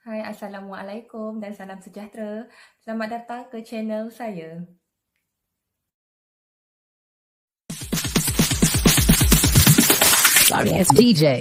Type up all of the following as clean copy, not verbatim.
Hai, Assalamualaikum dan salam sejahtera. Selamat datang ke channel saya. Sorry, it's DJ.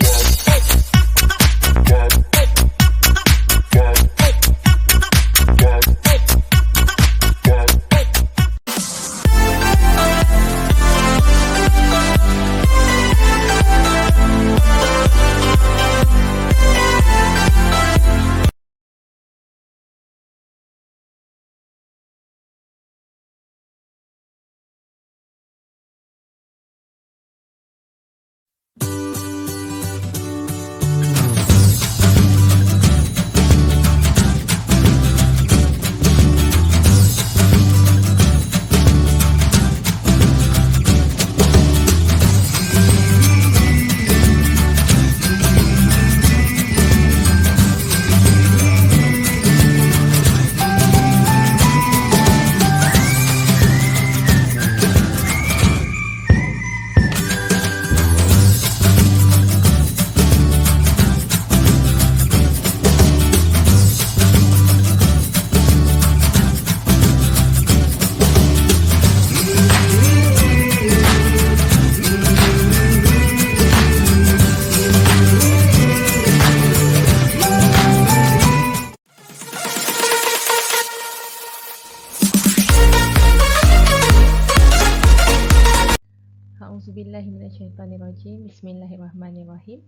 A'udzubillahiminasyaitanirrajim. Bismillahirrahmanirrahim.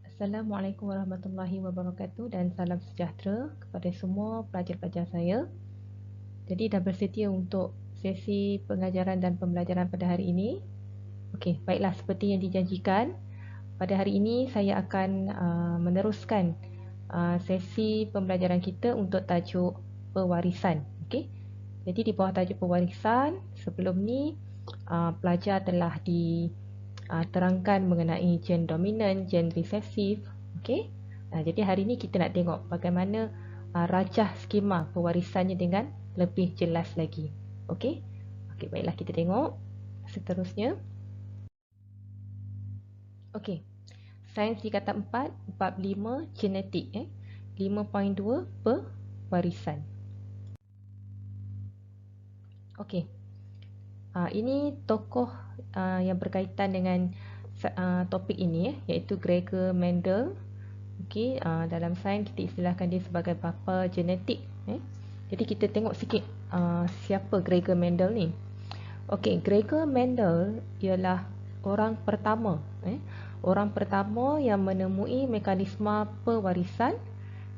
Assalamualaikum warahmatullahi wabarakatuh dan salam sejahtera kepada semua pelajar-pelajar saya. Jadi dah bersedia untuk sesi pengajaran dan pembelajaran pada hari ini. Okey, baiklah, seperti yang dijanjikan, pada hari ini saya akan meneruskan sesi pembelajaran kita untuk tajuk pewarisan. Okey. Jadi di bawah tajuk pewarisan, sebelum ni pelajar telah diterangkan mengenai gen dominan, gen resesif. Okey. Jadi hari ini kita nak tengok bagaimana rajah skema pewarisannya dengan lebih jelas lagi. Okey. Okey, baiklah, kita tengok seterusnya. Okey. Sains tingkatan 4, bab 5 genetik 5.2 pewarisan. Okey. Ini tokoh yang berkaitan dengan topik ini iaitu Gregor Mendel. Okey, dalam sains kita istilahkan dia sebagai bapa genetik. Jadi kita tengok sikit siapa Gregor Mendel ni. Okey, Gregor Mendel ialah orang pertama yang menemui mekanisme pewarisan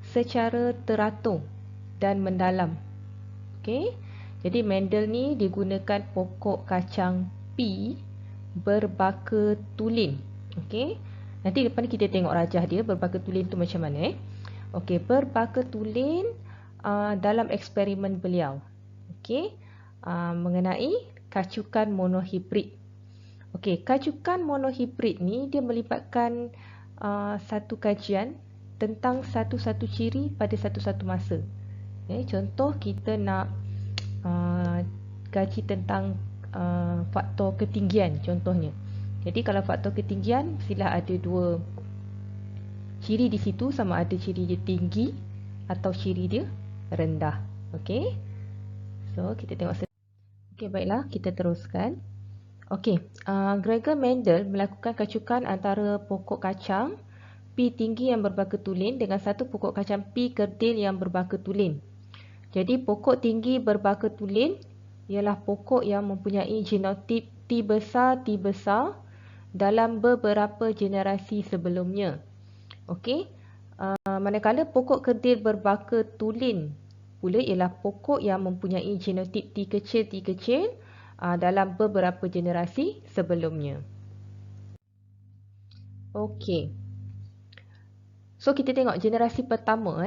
secara teratur dan mendalam. Okey. Jadi Mendel ni digunakan pokok kacang P berbaka tulin. Okey. Nanti depan ni kita tengok rajah dia berbaka tulin tu macam mana Okey, berbaka tulin dalam eksperimen beliau. Okey. Mengenai kacukan monohibrid. Okey, kacukan monohibrid ni dia melibatkan satu kajian tentang satu-satu ciri pada satu-satu masa. Contoh kita nak kaji tentang faktor ketinggian contohnya. Jadi kalau faktor ketinggian mestilah ada dua ciri di situ, sama ada ciri dia tinggi atau ciri dia rendah. Okey. So kita tengok. Okey, baiklah, kita teruskan. Okey, Gregor Mendel melakukan kacukan antara pokok kacang P tinggi yang berbaka tulin dengan satu pokok kacang P kerdil yang berbaka tulin. Jadi pokok tinggi berbaka tulin ialah pokok yang mempunyai genotip T besar dalam beberapa generasi sebelumnya. Okey. Manakala pokok kerdil berbaka tulin pula ialah pokok yang mempunyai genotip T kecil dalam beberapa generasi sebelumnya. Okey. So kita tengok generasi pertama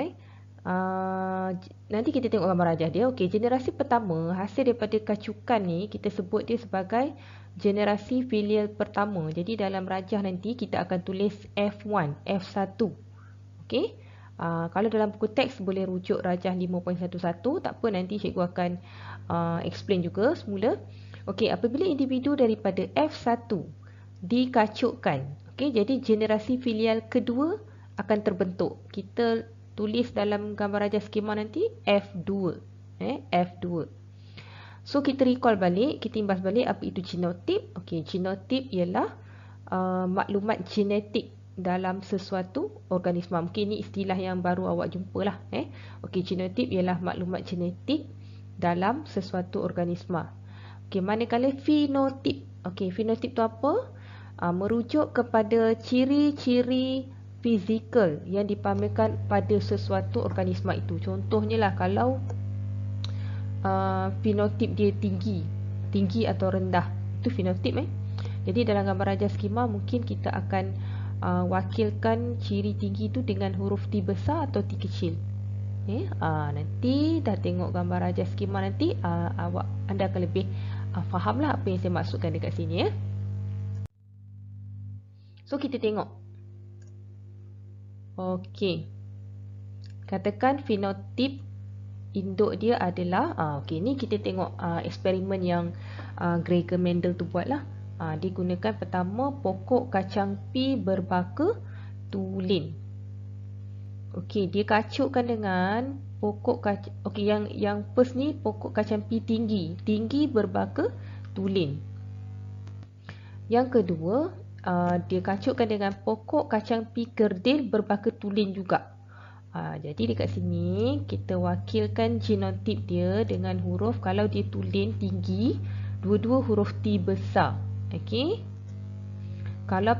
nanti kita tengok gambar rajah dia. Okey, generasi pertama hasil daripada kacukan ni kita sebut dia sebagai generasi filial pertama. Jadi dalam rajah nanti kita akan tulis F1, F1. Okey. Kalau dalam buku teks boleh rujuk rajah 5.11, tak apa, nanti cikgu akan explain juga semula. Okey, apabila individu daripada F1 dikacukkan, okey, jadi generasi filial kedua akan terbentuk. Kita tulis dalam gambar rajah skema nanti F2. F2. So kita recall balik, kita imbas balik apa itu genotip. Okey, genotip ialah maklumat genetik dalam sesuatu organisma. Mungkin ini istilah yang baru awak jumpalah. Okey, genotip ialah maklumat genetik dalam sesuatu organisma. Okey, manakala fenotip. Okey, fenotip tu apa? Merujuk kepada ciri-ciri fizikal yang dipamerkan pada sesuatu organisma itu. Contohnya lah kalau fenotip dia tinggi atau rendah, itu fenotip. Jadi dalam gambar rajah skema mungkin kita akan wakilkan ciri tinggi itu dengan huruf T besar atau T kecil. Nanti dah tengok gambar rajah skema nanti anda akan lebih fahamlah apa yang saya maksudkan dekat sini. So kita tengok. Okey, katakan fenotip induk dia adalah okey, ni kita tengok eksperimen yang Gregor Mendel tu buat lah. Dia gunakan pertama pokok kacang pi berbaka tulen. Okey, dia kacukkan dengan pokok kacang. Okey, yang first ni pokok kacang pi tinggi berbaka tulen. Yang kedua, dia kacukkan dengan pokok kacang pi kerdil berbaka tulen juga. Jadi dekat sini kita wakilkan genotip dia dengan huruf, kalau dia tulen tinggi, dua-dua huruf T besar. Okey. Kalau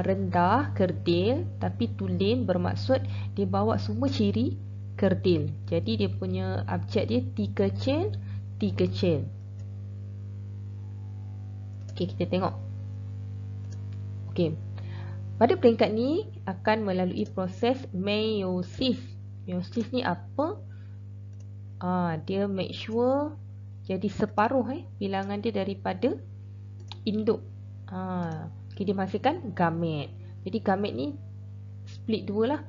rendah kerdil tapi tulen, bermaksud dia bawa semua ciri kerdil. Jadi dia punya abjad dia T kecil, T kecil. Okey, kita tengok. Okey. Pada peringkat ni akan melalui proses meiosis. Meiosis ni apa? Dia make sure jadi separuh bilangan dia daripada induk. Okay, dia menghasilkan gamet. Jadi gamet ni split dua lah.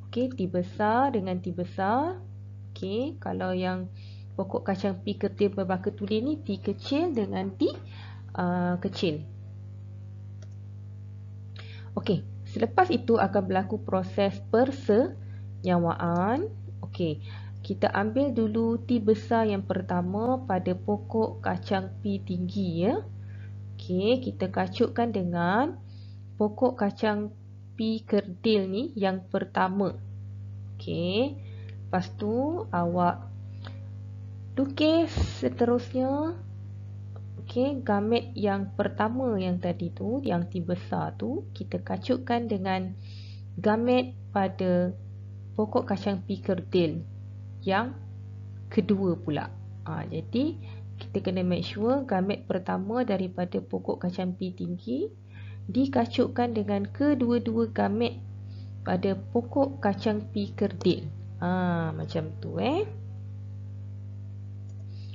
Okay, T besar dengan T besar. Okay, kalau yang pokok kacang pi kerdil berbaka tulen ni T kecil dengan T kecil. Okey, selepas itu akan berlaku proses persenyawaan. Okey, kita ambil dulu T besar yang pertama pada pokok kacang pi tinggi ya. Okey, kita kacukkan dengan pokok kacang pi kerdil ni yang pertama. Okey, lepas tu awak lukis seterusnya. Okey, gamet yang pertama yang tadi tu, yang T besar tu, kita kacukkan dengan gamet pada pokok kacang pi kerdil yang kedua pula. Jadi kita kena make sure gamet pertama daripada pokok kacang pi tinggi dikacukkan dengan kedua-dua gamet pada pokok kacang pi kerdil. Macam tu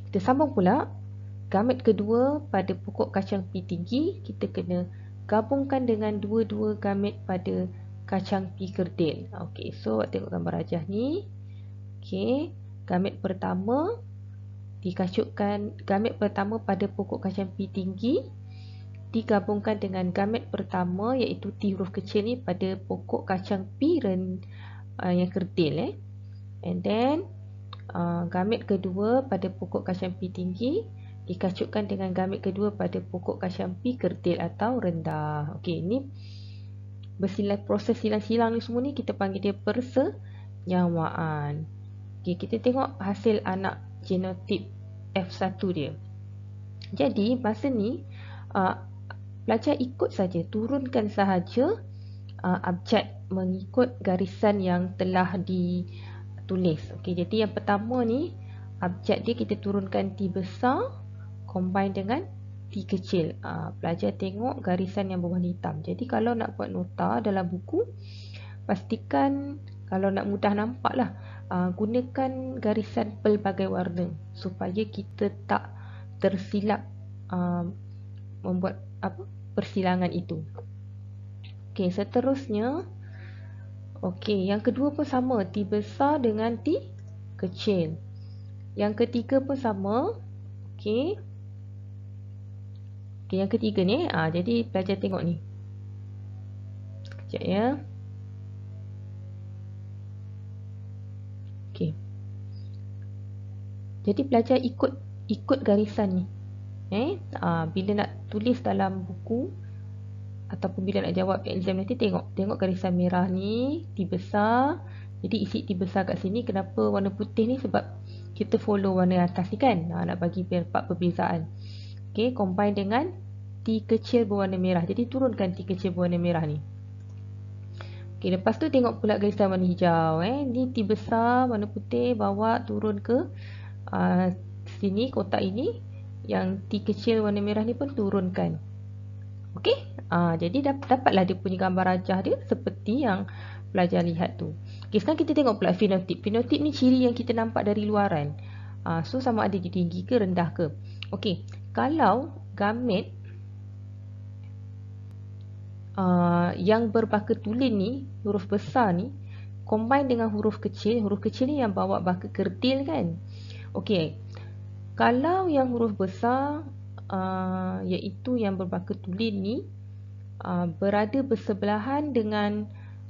Kita sambung pula. Gamet kedua pada pokok kacang pi tinggi, kita kena gabungkan dengan dua-dua gamet pada kacang pi kerdil. Okey, so tengok gambar rajah ni. Okey, gamet pertama dikacukkan, gamet pertama pada pokok kacang pi tinggi digabungkan dengan gamet pertama iaitu T huruf kecil ni pada pokok kacang pi yang kerdil And then gamet kedua pada pokok kacang pi tinggi dikacukkan dengan gamet kedua pada pokok kacang pi kerdil atau rendah. Okey, ini proses silang-silang ni semua ni kita panggil dia persenyawaan. Okey, kita tengok hasil anak genotip F1 dia. Jadi masa ni pelajar ikut saja, turunkan sahaja abjad mengikut garisan yang telah ditulis. Okey, jadi yang pertama ni abjad dia kita turunkan T besar combine dengan T kecil. Pelajar tengok garisan yang berwarna hitam. Jadi kalau nak buat nota dalam buku, pastikan kalau nak mudah nampak lah, gunakan garisan pelbagai warna supaya kita tak tersilap membuat persilangan itu. Okey, seterusnya. Okey, yang kedua pun sama, T besar dengan T kecil. Yang ketiga pun sama. Okey. Okey, yang ketiga ni, jadi pelajar tengok ni. Sekejap ya. Okey. Jadi pelajar ikut garisan ni. Bila nak tulis dalam buku ataupun bila nak jawab exam nanti, tengok garisan merah ni, T besar. Jadi isi T besar kat sini. Kenapa warna putih ni? Sebab kita follow warna atas ni kan. Nak bagi nampak perbezaan. Okey, combine dengan T kecil berwarna merah. Jadi turunkan T kecil berwarna merah ni. Okey, lepas tu tengok pula garisan warna hijau. Ni T besar warna putih, bawa turun ke sini, kotak ini. Yang T kecil warna merah ni pun turunkan. Okey, jadi dapatlah dia punya gambar rajah dia seperti yang pelajar lihat tu. Okey, sekarang kita tengok pula fenotip. Fenotip ni ciri yang kita nampak dari luaran. So sama ada dia tinggi ke rendah ke. Okey, kalau gamet yang berbaka tulen ni, huruf besar ni, combine dengan huruf kecil ni yang bawa baka kerdil kan. Okey, kalau yang huruf besar iaitu yang berbaka tulen ni berada bersebelahan dengan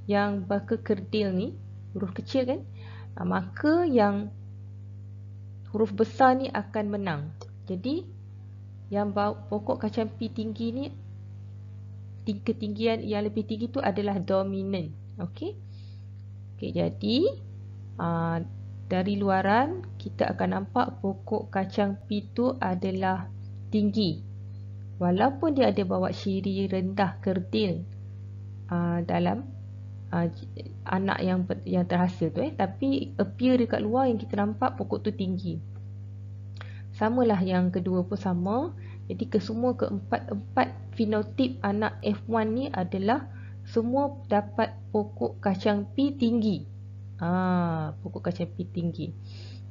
yang baka kerdil ni, huruf kecil kan, maka yang huruf besar ni akan menang. Jadi yang pokok kacang P tinggi ni, ketinggian yang lebih tinggi tu adalah dominan. Okey. Okey, jadi dari luaran kita akan nampak pokok kacang P tu adalah tinggi. Walaupun dia ada bawa ciri rendah kerdil dalam anak yang terhasil tu, tapi appear dekat luar yang kita nampak pokok tu tinggi. Samalah yang kedua pun sama. Jadi kesemua keempat fenotip anak F1 ni adalah semua dapat pokok kacang P tinggi. Pokok kacang P tinggi.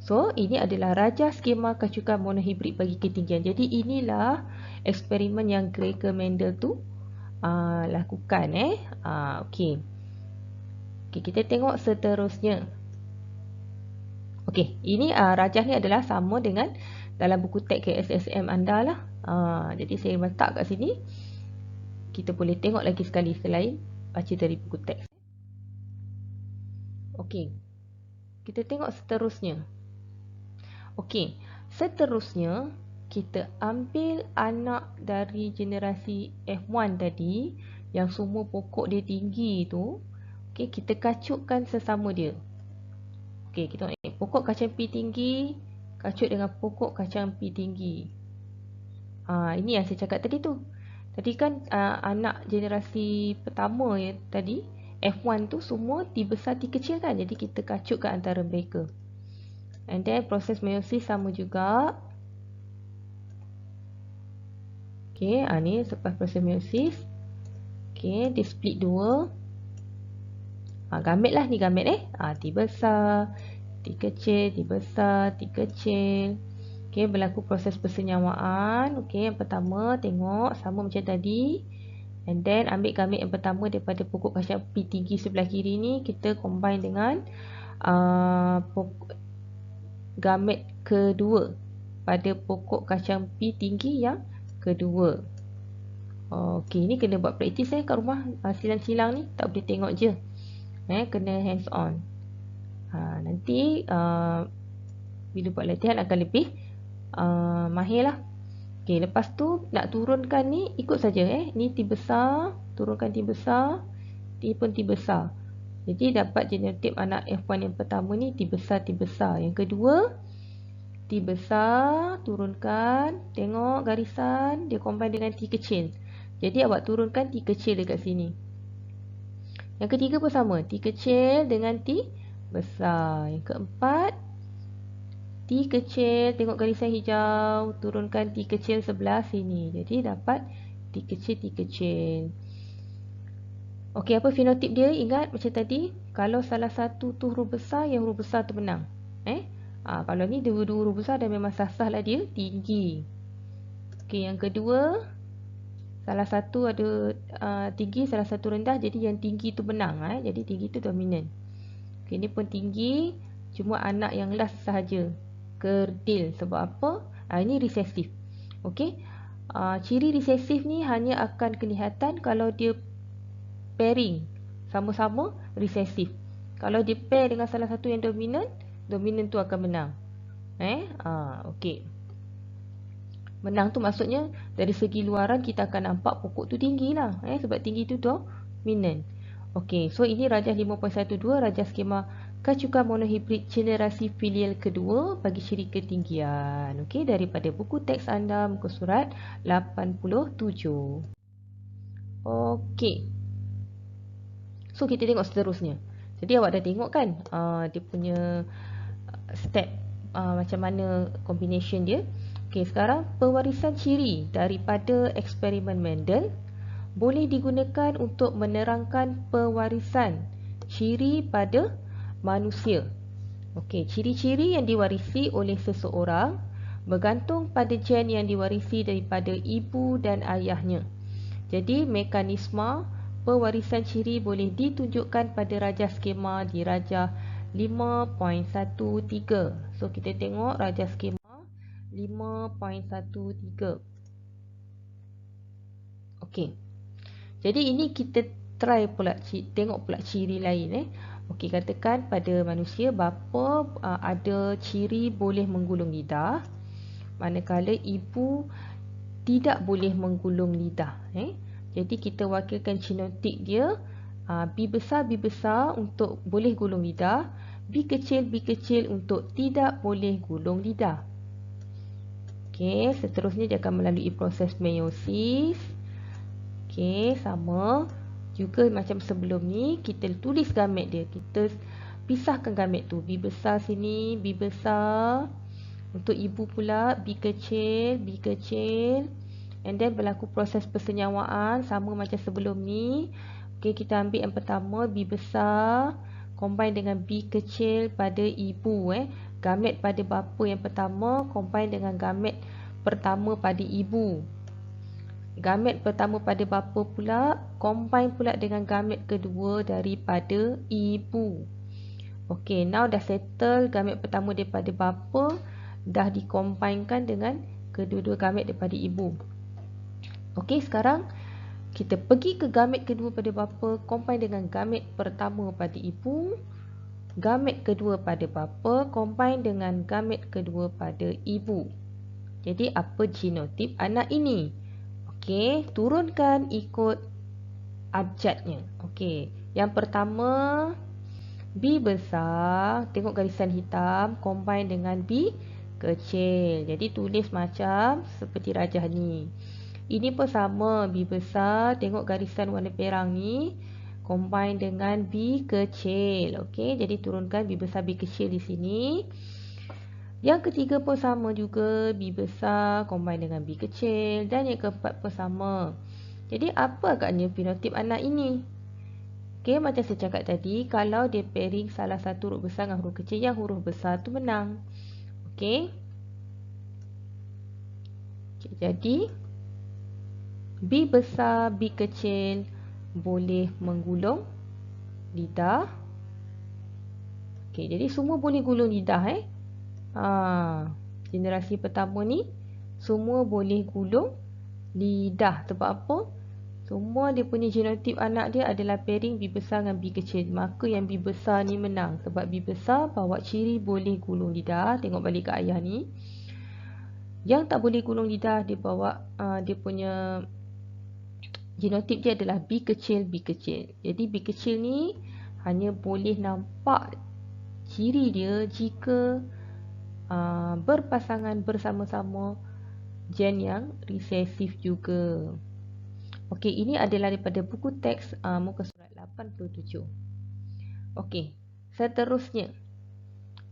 So ini adalah rajah skema kacukan monohibrid bagi ketinggian. Jadi inilah eksperimen yang Gregor Mendel tu lakukan. Okey. Okey, kita tengok seterusnya. Okey, ini rajah ni adalah sama dengan dalam buku teks KSSM anda lah. Jadi saya letak kat sini. Kita boleh tengok lagi sekali selain baca dari buku teks. Okey, kita tengok seterusnya. Okey, seterusnya kita ambil anak dari generasi F1 tadi yang semua pokok dia tinggi tu. Okey, kita kacukkan sesama dia. Okey, kita tengok pokok kacang P tinggi kacut dengan pokok kacang P tinggi. Ini yang saya cakap tadi tu. Tadi kan anak generasi pertama yang tadi F1 tu semua T besar T kecil kan. Jadi kita kacutkan antara mereka. And then proses meiosis sama juga. Okey, ni selepas proses meiosis. Okey, dia split dua. Gamet lah ni gamet T besar, T kecil, T besar, T kecil. Okey, berlaku proses persenyawaan. Okey, yang pertama tengok sama macam tadi. And then ambil gamet yang pertama daripada pokok kacang P tinggi sebelah kiri ni, kita combine dengan gamet kedua pada pokok kacang P tinggi yang kedua. Okey, ni kena buat praktis kat rumah. Silang-silang ni tak boleh tengok je. Kena hands on. Nanti bila buat latihan akan lebih mahir lah. Okey, lepas tu nak turunkan ni ikut saja ni T besar, turunkan T besar, T pun T besar. Jadi dapat genotip anak F1 yang pertama ni T besar, T besar. Yang kedua T besar, turunkan, tengok garisan dia combine dengan T kecil. Jadi awak turunkan T kecil dekat sini. Yang ketiga pun sama, T kecil dengan T besar. Yang keempat T kecil, tengok garisan hijau, turunkan T kecil sebelah sini. Jadi dapat T kecil, T kecil. Okey, apa fenotip dia? Ingat macam tadi, kalau salah satu tu huruf besar, yang huruf besar tu menang. Kalau ni dua-dua huruf besar dan memang sah-sah lah dia tinggi. Okey, yang kedua, salah satu ada tinggi, salah satu rendah. Jadi yang tinggi tu menang. Jadi tinggi tu dominan. Okey, ni pun tinggi. Cuma anak yang last sahaja kerdil. Sebab apa? Ini resesif. Okey, ciri resesif ni hanya akan kelihatan kalau dia pairing. Sama-sama resesif. Kalau dia pair dengan salah satu yang dominan, dominan tu akan menang. Okey. Menang tu maksudnya dari segi luaran kita akan nampak pokok tu tinggi lah. Sebab tinggi tu dominan. Okey, so ini rajah 5.12, rajah skema kacukan monohibrid generasi filial kedua bagi ciri ketinggian. Okey, daripada buku teks anda muka surat 87. Okey. So kita tengok seterusnya. Jadi awak dah tengok kan dia punya step macam mana combination dia. Okey, sekarang pewarisan ciri daripada eksperimen Mendel boleh digunakan untuk menerangkan pewarisan ciri pada manusia. Okey, ciri-ciri yang diwarisi oleh seseorang bergantung pada gen yang diwarisi daripada ibu dan ayahnya. Jadi mekanisme pewarisan ciri boleh ditunjukkan pada rajah skema di rajah 5.13. So kita tengok rajah skema 5.13. Okey. Jadi ini kita try pula tengok pula ciri lain. Okey, katakan pada manusia bapa ada ciri boleh menggulung lidah, manakala ibu tidak boleh menggulung lidah. Jadi kita wakilkan genotik dia B besar untuk boleh gulung lidah, B kecil untuk tidak boleh gulung lidah. Okey, seterusnya dia akan melalui proses meiosis. Okey, sama juga macam sebelum ni, kita tulis gamet dia. Kita pisahkan gamet tu. B besar sini, B besar. Untuk ibu pula B kecil. And then berlaku proses persenyawaan sama macam sebelum ni. Okey, kita ambil yang pertama B besar combine dengan B kecil pada ibu. Gamet pada bapa yang pertama combine dengan gamet pertama pada ibu. Gamet pertama pada bapa pula combine pula dengan gamet kedua daripada ibu. Okey, now dah settle gamet pertama daripada bapa, dah dikombinekan dengan kedua-dua gamet daripada ibu. Okey, sekarang kita pergi ke gamet kedua pada bapa, combine dengan gamet pertama pada ibu. Gamet kedua pada bapa, combine dengan gamet kedua pada ibu. Jadi apa genotip anak ini? Okey, turunkan ikut abjadnya. Okey, yang pertama B besar, tengok garisan hitam, combine dengan B kecil. Jadi tulis macam seperti rajah ni. Ini pun sama, B besar, tengok garisan warna perang ni, combine dengan B kecil. Okey, jadi turunkan B besar, B kecil di sini. Yang ketiga pun sama juga, B besar, combine dengan B kecil. Dan yang keempat pun sama. Jadi apa agaknya fenotip anak ini? Okey, macam saya cakap tadi, kalau dia pairing salah satu huruf besar dengan huruf kecil, yang huruf besar tu menang. Okey. Jadi B besar, B kecil boleh menggulung lidah. Okey, jadi semua boleh gulung lidah. Generasi pertama ni semua boleh gulung lidah. Sebab apa? Semua dia punya genotip anak dia adalah pairing B besar dengan B kecil. Maka yang B besar ni menang. Sebab B besar bawa ciri boleh gulung lidah. Tengok balik ke ayah ni. Yang tak boleh gulung lidah, dia bawa dia punya genotip dia adalah B kecil. Jadi B kecil ni hanya boleh nampak ciri dia jika berpasangan bersama-sama gen yang resesif juga. Okey, ini adalah daripada buku teks muka surat 87. Okey, seterusnya.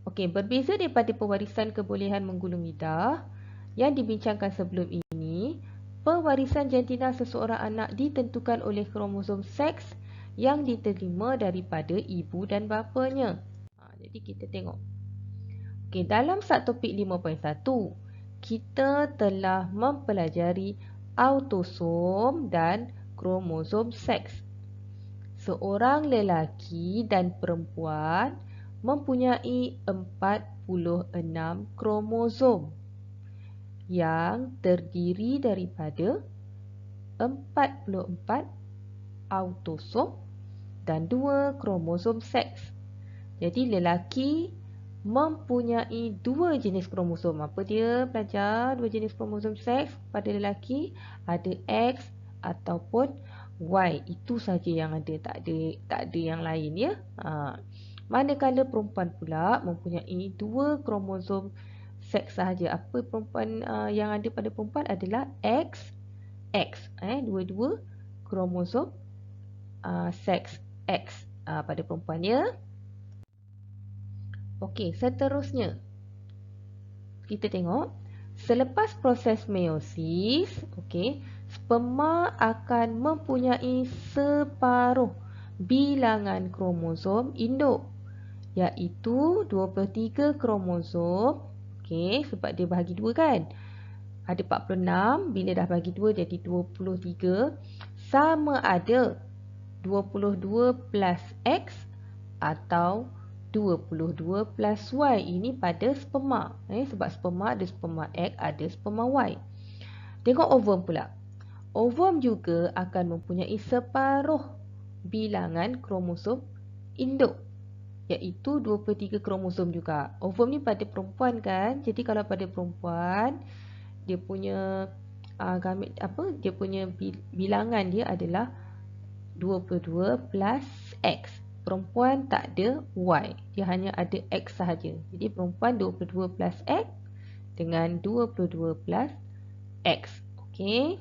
Okey, berbeza daripada pewarisan kebolehan menggulung lidah yang dibincangkan sebelum ini, pewarisan jantina seseorang anak ditentukan oleh kromosom seks yang diterima daripada ibu dan bapanya. Jadi kita tengok. Okey, dalam subtopik 5.1, kita telah mempelajari autosom dan kromosom seks. Seorang lelaki dan perempuan mempunyai 46 kromosom yang terdiri daripada 44 autosom dan 2 kromosom seks. Jadi lelaki mempunyai dua jenis kromosom. Apa dia belajar? Dua jenis kromosom seks pada lelaki ada X ataupun Y. Itu saja yang ada, tak ada yang lain ya. Manakala perempuan pula mempunyai dua kromosom seks sahaja. Apa perempuan yang ada pada perempuan adalah XX. Dua-dua kromosom seks X pada perempuan ya. Okey, seterusnya kita tengok selepas proses meiosis, okey, sperma akan mempunyai separuh bilangan kromosom induk, iaitu 23 kromosom. Okey, sebab dia bahagi dua kan. Ada 46, bila dah bagi dua jadi 23, sama ada 22 plus X atau 22 plus Y. Ini pada sperma. Sebab sperma ada sperma X, ada sperma Y. Tengok ovum pula. Ovum juga akan mempunyai separuh bilangan kromosom induk, iaitu 23 kromosom juga. Ovum ni pada perempuan kan. Jadi kalau pada perempuan, dia punya gamit dia punya bilangan dia adalah 22 plus X. Perempuan tak ada Y, dia hanya ada X sahaja. Jadi perempuan 22 plus X dengan 22 plus X. Okey.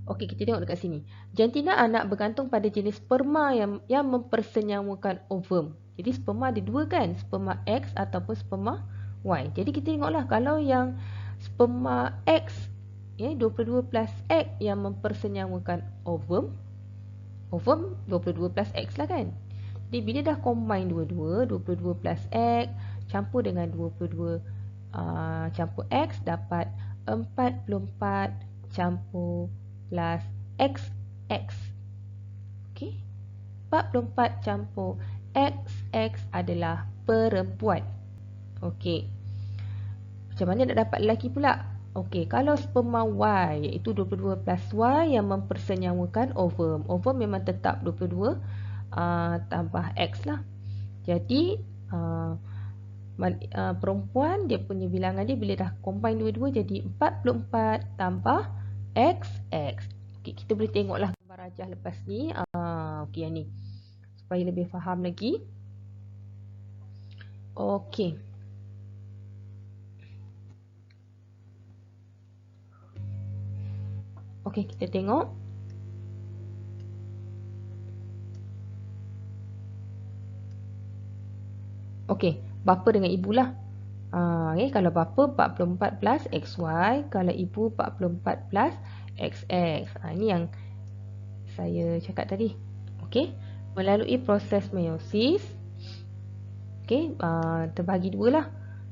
Okey, kita tengok dekat sini. Jantina anak bergantung pada jenis sperma yang mempersenyawakan ovum. Jadi sperma ada dua kan, sperma X ataupun sperma Y. Jadi kita tengoklah kalau yang sperma X 22 plus X yang mempersenyawakan ovum 22 plus X lah kan. Jadi bila dah combine dua-dua, 22 plus X campur dengan 22 campur X dapat 44 campur plus XX. Okey. 44 campur XX adalah perempuan. Okey. Macam mana nak dapat lelaki pula? Okey, kalau sperma Y iaitu 22 plus Y yang mempersenyawakan ovum. Ovum memang tetap 22 tambah X lah. Jadi perempuan dia punya bilangan dia bila dah combine dua-dua jadi 44 tambah XX. Okey, kita boleh tengoklah gambar rajah lepas ni. Okey, yang ni supaya lebih faham lagi. Okey. Okey, kita tengok. Okey, bapa dengan ibulah. Kalau bapa 44 plus XY, kalau ibu 44 plus XX. Ini yang saya cakap tadi. Okey, melalui proses meiosis, okey, terbagi dua lah.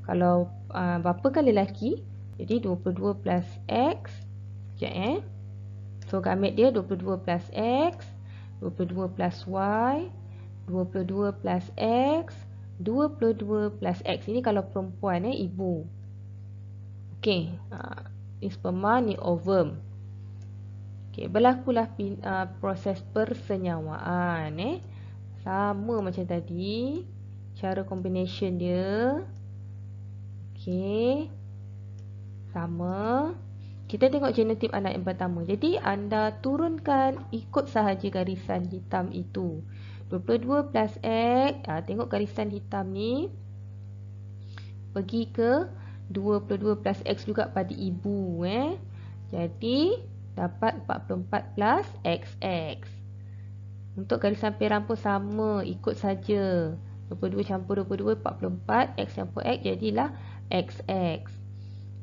Kalau bapa kan lelaki, jadi 22 plus X. Sekejap So gamit dia 22 plus X, 22 plus Y, 22 plus X, 22 plus X. Ini kalau perempuan ibu. Okey, ni sperma, ni ovum. Okey, berlakulah proses persenyawaan sama macam tadi. Cara combination dia. Okey. Sama. Kita tengok genotip anak yang pertama. Jadi anda turunkan ikut sahaja garisan hitam itu. 22 plus X, tengok garisan hitam ni pergi ke 22 plus X juga pada ibu. Jadi dapat 44 plus XX. Untuk garisan peram pun sama, ikut saja. 22 campur 22, 44, X campur X jadilah XX.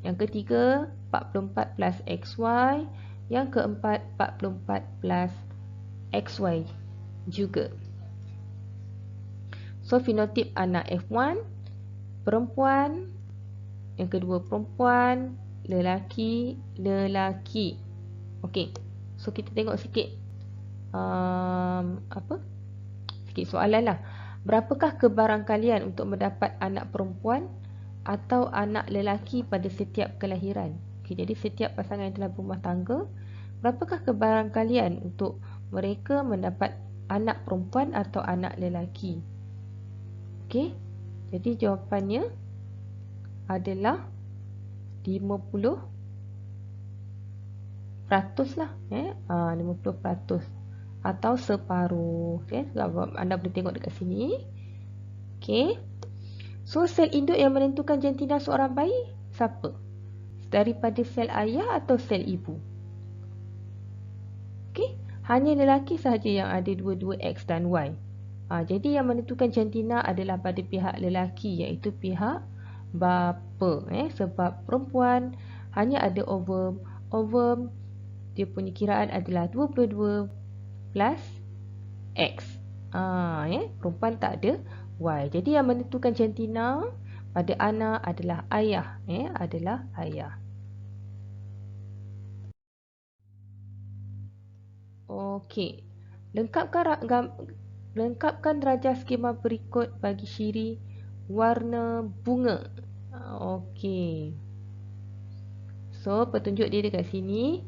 Yang ketiga 44 plus XY. Yang keempat 44 plus XY juga. So fenotip anak F1 perempuan, yang kedua perempuan, lelaki. Okey. So kita tengok sikit sikit soalan lah. Berapakah kebarangkalian untuk mendapat anak perempuan atau anak lelaki pada setiap kelahiran? Okey, jadi setiap pasangan yang telah berumah tangga, berapakah kebarangkalian untuk mereka mendapat anak perempuan atau anak lelaki? Okey, Jadi jawapannya adalah 50% lah, 50% atau separuh. Anda boleh tengok dekat sini. Okey. So sel induk yang menentukan jantina seorang bayi siapa? Daripada sel ayah atau sel ibu? Okey, hanya lelaki sahaja yang ada dua-dua X dan Y. Jadi yang menentukan jantina adalah pada pihak lelaki, iaitu pihak bapa. Sebab perempuan hanya ada ovum. Ovum dia punya kiraan adalah 22 plus X. Perempuan tak ada Y. Jadi yang menentukan jantina pada anak adalah ayah. Adalah ayah. Okey. Lengkapkan rajah skema berikut bagi Syiri warna bunga. Okey. So, petunjuk dia dekat sini.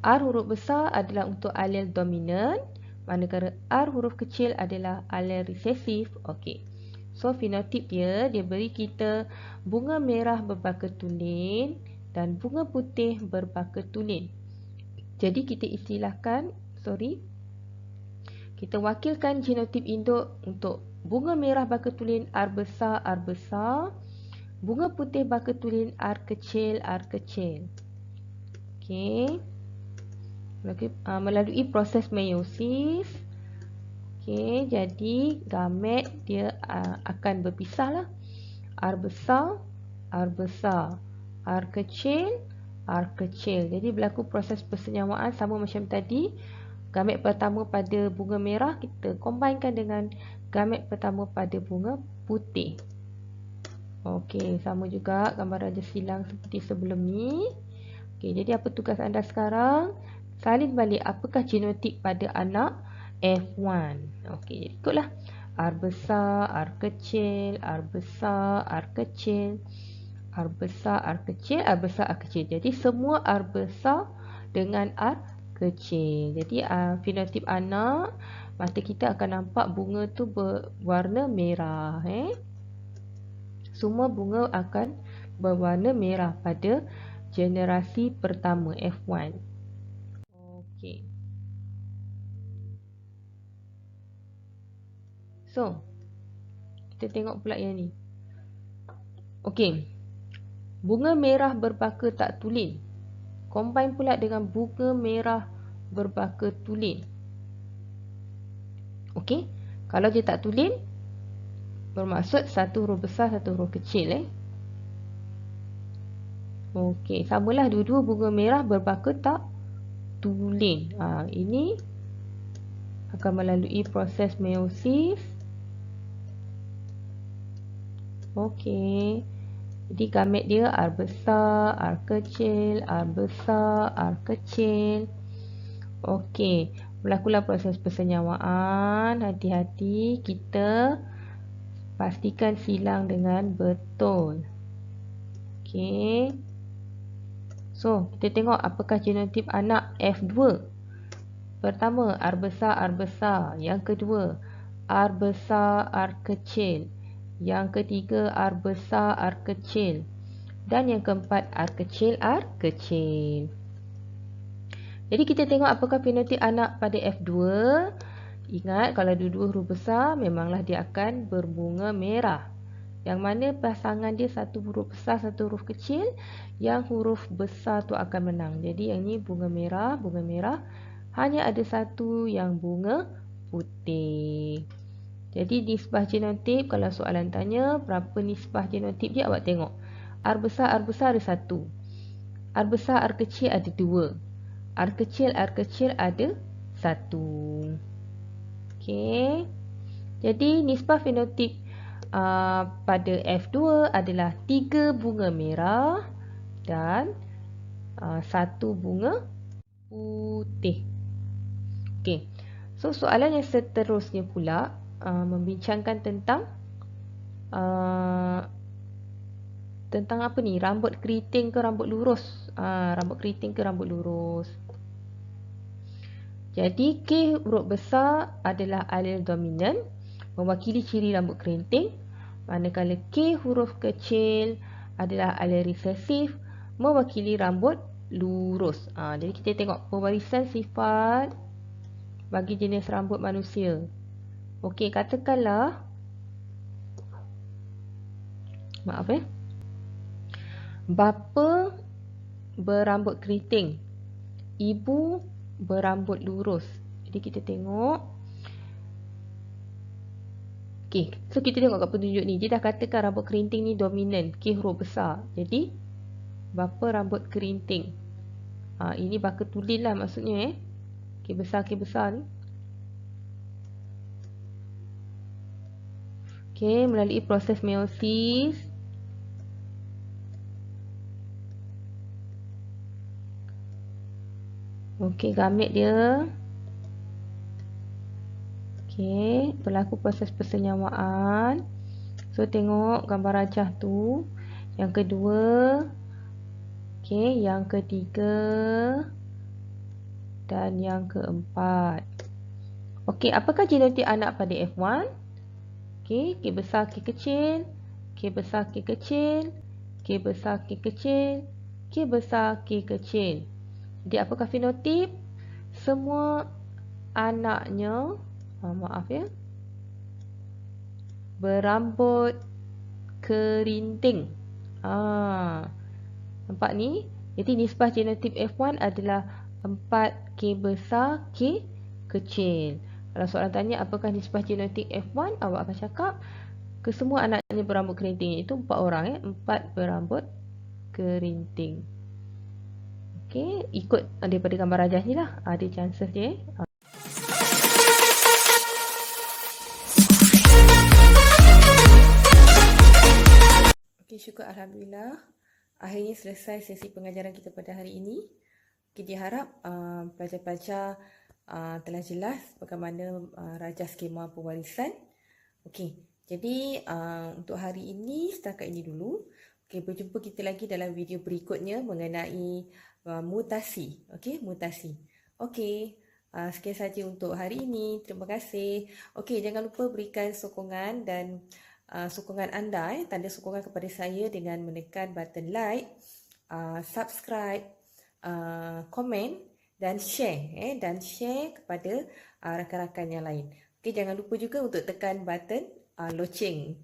R huruf besar adalah untuk alel dominan, manakala R huruf kecil adalah alel resesif. Okey. So, fenotip dia beri kita bunga merah berbaka tulen dan bunga putih berbaka tulen. Jadi, kita wakilkan genotip induk untuk bunga merah baka tulen R besar, R besar. Bunga putih baka tulen R kecil, R kecil. Okey. Melalui proses meiosis. Okey, jadi gamet dia akan berpisah lah. R besar, R besar. R kecil, R kecil. Jadi berlaku proses persenyawaan sama macam tadi. Gamet pertama pada bunga merah kita combinekan dengan gamet pertama pada bunga putih. Okey, sama juga gambar raja silang seperti sebelum ni. Okey, jadi apa tugas anda sekarang? Salin balik apakah genotip pada anak F1. Okey, ikutlah. R besar, R kecil, R besar, R kecil, R besar, R kecil, R besar, R kecil. Jadi semua R besar dengan R kecil. Jadi fenotip anak, mata kita akan nampak bunga tu berwarna merah. Semua bunga akan berwarna merah pada generasi pertama F1. Okey. So, kita tengok pula yang ni. Okey. Bunga merah berbaka tak tulen. Combine pula dengan bunga merah berbaka tulen. Okey. Kalau dia tak tulen, bermaksud satu huruf besar, satu huruf kecil. Okey. Samalah dua-dua bunga merah berbaka tak tulen. Ini akan melalui proses meiosis. Okey. Jadi gamet dia R besar, R kecil, R besar, R kecil. Okey. Berlakulah proses persenyawaan. Hati-hati, kita pastikan silang dengan betul. Okey. So, kita tengok apakah genotip anak F2. Pertama, R besar, R besar. Yang kedua, R besar, R kecil. Yang ketiga, R besar, R kecil. Dan yang keempat, R kecil, R kecil. Jadi kita tengok apakah fenotip anak pada F2. Ingat, kalau dua-dua huruf besar, memanglah dia akan berbunga merah. Yang mana pasangan dia satu huruf besar, satu huruf kecil. Yang huruf besar tu akan menang. Jadi yang ni bunga merah, bunga merah. Hanya ada satu yang bunga putih. Jadi nisbah genotip, kalau soalan tanya berapa nisbah genotip dia, awak tengok. R besar ada satu. R besar, R kecil ada dua. R kecil ada satu. Okey. Jadi nisbah fenotip pada F2 adalah 3 bunga merah dan 1 bunga putih. Okey. So soalan yang seterusnya pula membincangkan tentang apa ni, rambut keriting ke rambut lurus. Rambut keriting ke rambut lurus. Jadi K huruf besar adalah alel dominan, mewakili ciri rambut keriting. Manakala K huruf kecil adalah alih resesif mewakili rambut lurus. Jadi kita tengok pewarisan sifat bagi jenis rambut manusia. Okey, katakanlah bapa berambut keriting, ibu berambut lurus. Jadi kita tengok. Okey, so kita tengok kat petunjuk ni. Dia dah katakan rambut kerinting ni dominan, K huruf besar. Jadi bapa rambut kerinting. Ini baka tulis lah maksudnya K besar ni. Okey, melalui proses meiosis okey, gamet dia. Okey, berlaku proses persenyawaan. So tengok gambar rajah tu. Yang kedua, okey, yang ketiga dan yang keempat. Okey, apakah genetik anak pada F1? Okey, K besar K kecil, K besar K kecil, K besar K kecil, K besar K kecil. Jadi apakah fenotip? Semua anaknya, berambut kerinting. Nampak ni? Jadi nisbah genotip F1 adalah 4K besar K kecil. Kalau soalan tanya apakah nisbah genotip F1, awak akan cakap kesemua anaknya berambut kerinting. Itu 4 orang 4 berambut kerinting. Okey, ikut daripada gambar rajah ni lah. Ada chances dia. Okey, syukur Alhamdulillah. Akhirnya selesai sesi pengajaran kita pada hari ini. Kita harap pelajar-pelajar telah jelas bagaimana rajah skema pewarisan. Okey, jadi untuk hari ini setakat ini dulu. Okey, berjumpa kita lagi dalam video berikutnya mengenai mutasi. Okey, mutasi. Okey, sekian saja untuk hari ini. Terima kasih. Okey, jangan lupa berikan sokongan dan sokongan anda, tanda sokongan kepada saya dengan menekan button like, subscribe, komen dan share kepada rakan-rakan yang lain. Okey, jangan lupa juga untuk tekan button loceng.